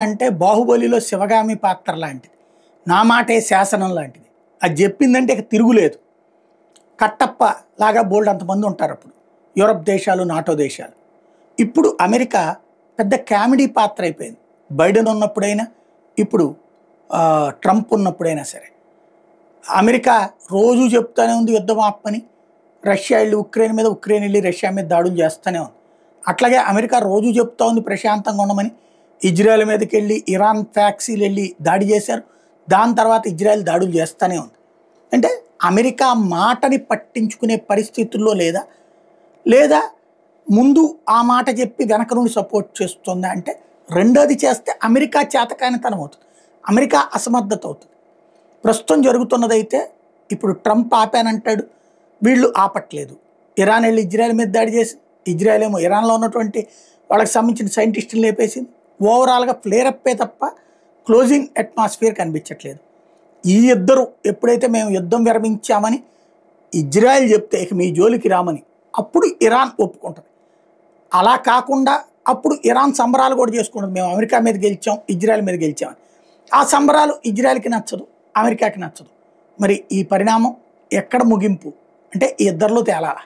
అంటే 'బాహుబలిలో' శివగామి పాత్ర లాంటిది. నా మాటే శాసనం లాంటిది. అది చెప్పిందంటే ఇక తిరుగులేదు. కట్టప్ప లాగా బోలెడంతమంది ఉంటారప్పుడు. యూరప్ దేశాలు, నాటో దేశాలు. ఇప్పుడు అమెరికా పెద్ద కామెడీ పాత్ర అయిపోయింది. బైడెన్ ఉన్నప్పుడైనా, ఇప్పుడు ట్రంప్ ఉన్నప్పుడైనా సరే. అమెరికా రోజూ చెప్తానే ఉంది యుద్ధం ఆపమని. రష్యా వెళ్ళి ఉక్రెయిన్ మీద, ఉక్రెయిన్ వెళ్ళి రష్యా మీద దాడులు చేస్తూనే ఉంది. అట్లాగే అమెరికా రోజూ చెప్తా ఉంది ప్రశాంతంగా ఉండమని. ఇజ్రాయెల్ మీదకి వెళ్ళి ఇరాన్ ఫ్యాక్సీలు వెళ్ళి దాడి చేశారు. దాని తర్వాత ఇజ్రాయెల్ దాడులు చేస్తూనే ఉంది. అంటే అమెరికా మాటని పట్టించుకునే పరిస్థితుల్లో లేదా, లేదా ముందు ఆ మాట చెప్పి వెనక నుండి సపోర్ట్ చేస్తుందా అంటే రెండోది చేస్తే అమెరికా చేతకానితనం అవుతుంది. అమెరికా అసమర్థత అవుతుంది. ప్రస్తుతం జరుగుతున్నదైతే ఇప్పుడు ట్రంప్ ఆపానంటాడు, వీళ్ళు ఆపట్లేదు. ఇరాన్ వెళ్ళి ఇజ్రాయెల్ మీద దాడి చేసి, ఇజ్రాయెల్ ఏమో ఇరాన్లో ఉన్నటువంటి వాళ్ళకి సంబంధించిన సైంటిస్టులు లేపేసింది. ఓవరాల్గా ఫ్లేరప్పే తప్ప క్లోజింగ్ అట్మాస్ఫియర్ కనిపించట్లేదు. ఈ ఇద్దరు ఎప్పుడైతే మేము యుద్ధం విరమించామని ఇజ్రాయెల్ చెప్తే ఇక మీ జోలికి రామని అప్పుడు ఇరాన్ ఒప్పుకుంటుంది. అలా కాకుండా అప్పుడు ఇరాన్ సంబరాలు కూడా చేసుకుంటుంది, మేము అమెరికా మీద గెలిచాం, ఇజ్రాయెల్ మీద గెలిచామని. ఆ సంబరాలు ఇజ్రాయెల్కి నచ్చదు, అమెరికాకి నచ్చదు. మరి ఈ పరిణామం ఎక్కడ ముగింపు అంటే ఈ ఇద్దరిలో తేలాలా.